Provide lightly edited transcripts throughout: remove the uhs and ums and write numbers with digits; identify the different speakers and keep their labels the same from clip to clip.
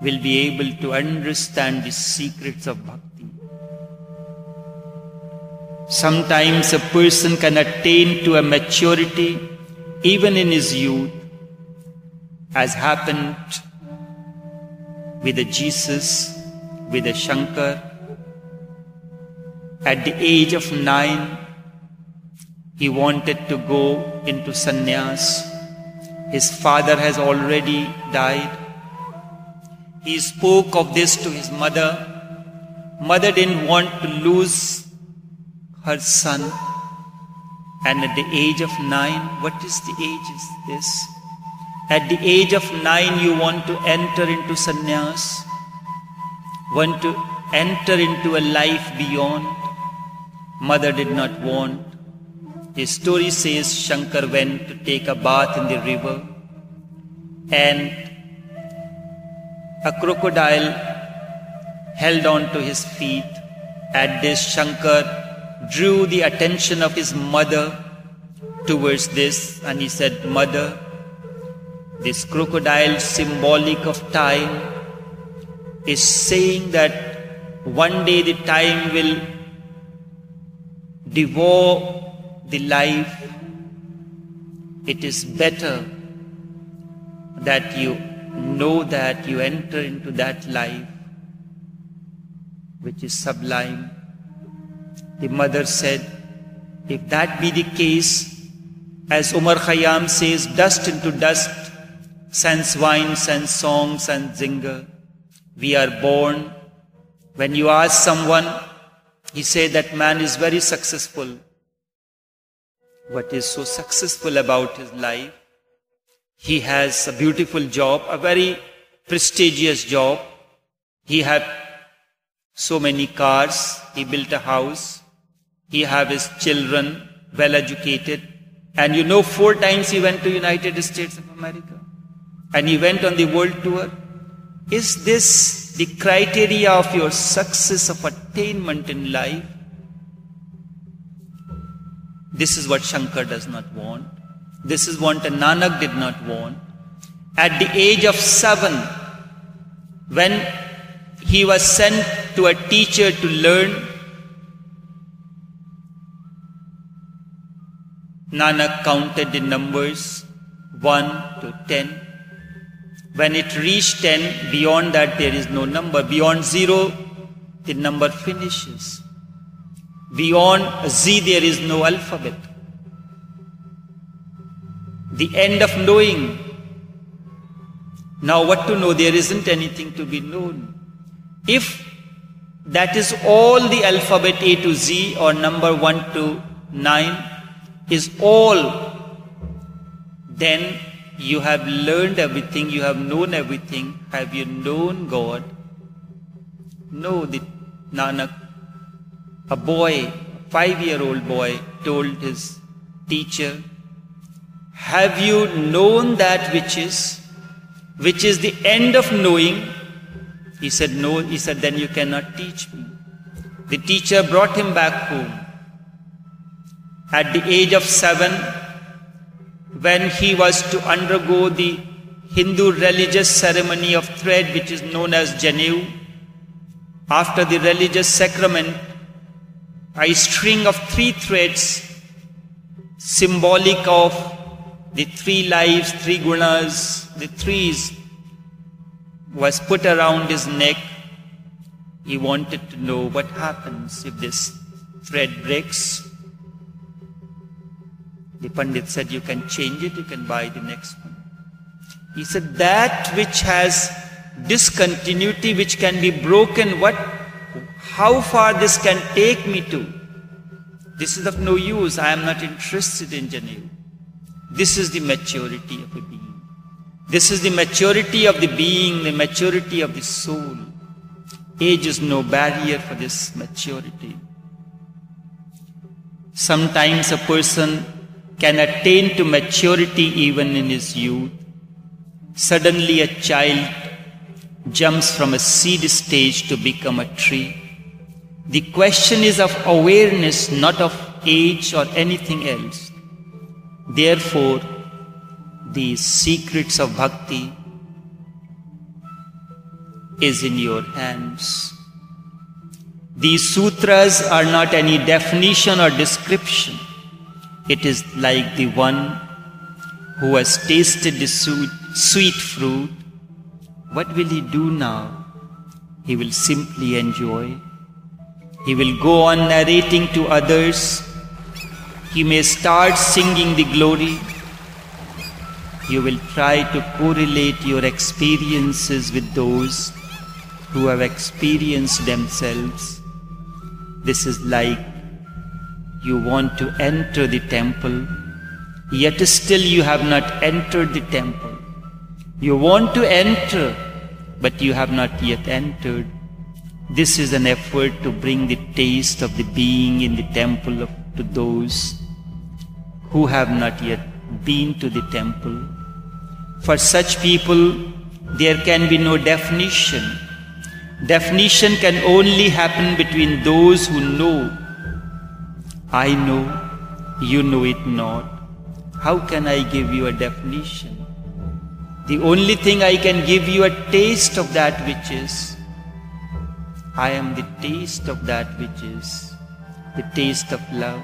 Speaker 1: will be able to understand the secrets of bhakti. Sometimes a person can attain to a maturity even in his youth, as happened with the Jesus, with the Shankar. At the age of 9, he wanted to go into sannyas. His father has already died. He spoke of this to his mother. Mother didn't want to lose her son. And at the age of 9, what is the age is this? At the age of 9, you want to enter into sannyas, want to enter into a life beyond. Mother did not want. The story says Shankar went to take a bath in the river, and a crocodile held on to his feet. At this, Shankar drew the attention of his mother towards this, and he said, "Mother, this crocodile, symbolic of time, is saying that one day the time will devour the life. It is better that you know that you enter into that life which is sublime." The mother said, "If that be the case, as Umar Khayyam says, dust into dust, sans wine, sans song, sans zinger. We are born. When you ask someone, he said that man is very successful. What is so successful about his life? He has a beautiful job, a very prestigious job. He had so many cars. He built a house. He have his children well educated. And 4 times he went to United States of America. And he went on the world tour. Is this the criteria of your success of attainment in life?" This is what Shankar does not want. This is what Nanak did not want. At the age of 7, when he was sent to a teacher to learn, Nanak counted the numbers 1 to 10. When it reached 10, beyond that there is no number. Beyond 0, the number finishes. Beyond Z, there is no alphabet. The end of knowing. Now what to know? There isn't anything to be known. If that is all the alphabet A to Z, or number 1 to 9 is all, then you have learned everything, you have known everything. Have you known God? No. The Nanak, a boy, a 5-year-old boy, told his teacher, "Have you known that which is the end of knowing?" He said, "No." He said, "Then you cannot teach me." The teacher brought him back home. At the age of 7, when he was to undergo the Hindu religious ceremony of thread, which is known as Janeu, after the religious sacrament, a string of 3 threads, symbolic of the 3 lives, 3 gunas, the 3s, was put around his neck. He wanted to know what happens if this thread breaks. The Pandit said, "You can change it, you can buy the next one." He said, "That which has discontinuity, which can be broken, how far this can take me to? This is of no use. I am not interested in Janev." This is the maturity of a being. This is the maturity of the being, the maturity of the soul. Age is no barrier for this maturity. Sometimes a person can attain to maturity even in his youth. Suddenly a child jumps from a seed stage to become a tree. The question is of awareness, not of age or anything else. Therefore, the secrets of bhakti is in your hands. These sutras are not any definition or description. It is like the one who has tasted the sweet fruit. What will he do now? He will simply enjoy. He will go on narrating to others. He may start singing the glory. You will try to correlate your experiences with those who have experienced themselves. This is like you want to enter the temple, yet still you have not entered the temple. You want to enter, but you have not yet entered. This is an effort to bring the taste of the being in the temple to those who have not yet been to the temple. For such people, there can be no definition. Definition can only happen between those who know. I know, you know it not. How can I give you a definition? The only thing I can give you a taste of that which is. I am the taste of that which is, the taste of love,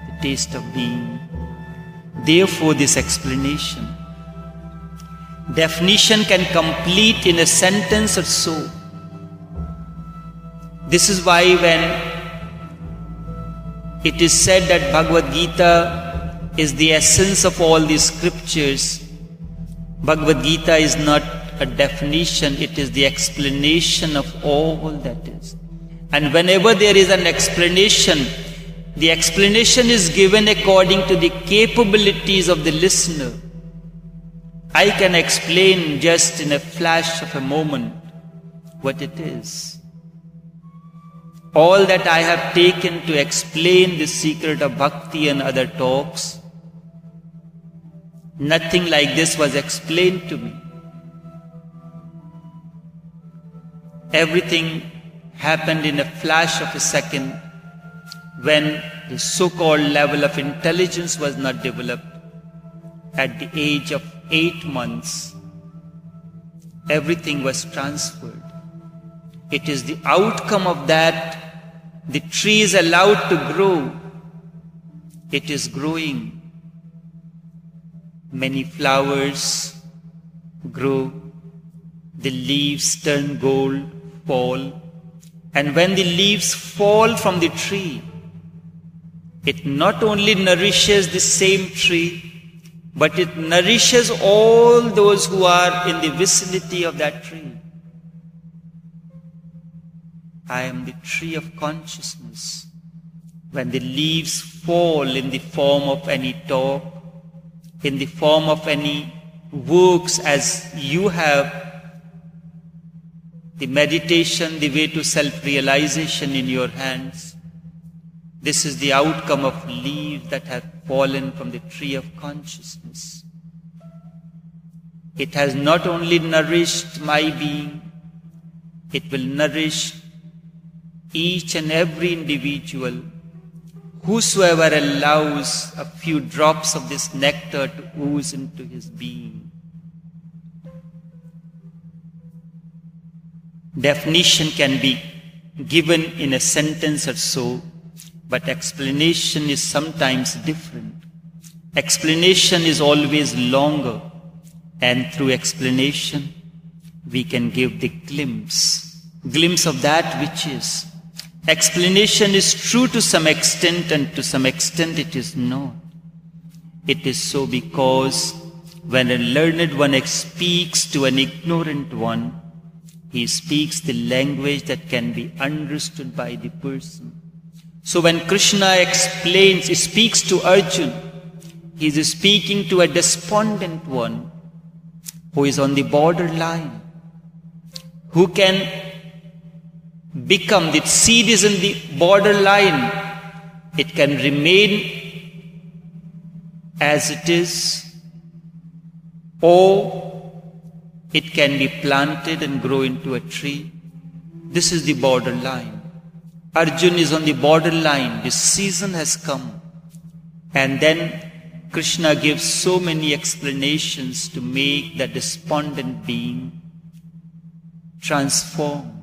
Speaker 1: the taste of being. Therefore, this explanation. Definition can complete in a sentence or so. This is why when it is said that Bhagavad Gita is the essence of all the scriptures, Bhagavad Gita is not a definition, it is the explanation of all that is. And whenever there is an explanation, the explanation is given according to the capabilities of the listener. I can explain just in a flash of a moment what it is. All that I have taken to explain the secret of bhakti and other talks, nothing like this was explained to me. Everything happened in a flash of a second when the so-called level of intelligence was not developed. At the age of 8 months, everything was transferred. It is the outcome of that the tree is allowed to grow. It is growing. Many flowers grow. The leaves turn gold, fall. And when the leaves fall from the tree, it not only nourishes the same tree, but it nourishes all those who are in the vicinity of that tree. I am the tree of consciousness. When the leaves fall in the form of any talk, in the form of any works as you have, the meditation, the way to self-realization in your hands, this is the outcome of leaves that have fallen from the tree of consciousness. It has not only nourished my being, it will nourish each and every individual, whosoever allows a few drops of this nectar to ooze into his being. Definition can be given in a sentence or so, but explanation is sometimes different. Explanation is always longer, and through explanation we can give the glimpse of that which is. Explanation is true to some extent, and to some extent it is not. It is so because when a learned one speaks to an ignorant one, he speaks the language that can be understood by the person. So when Krishna speaks to Arjuna, he is speaking to a despondent one who is on the borderline, who can become, the seed is in the borderline, it can remain as it is, or it can be planted and grow into a tree. This is the borderline. Arjuna is on the borderline. The season has come. And then Krishna gives so many explanations to make that despondent being transformed.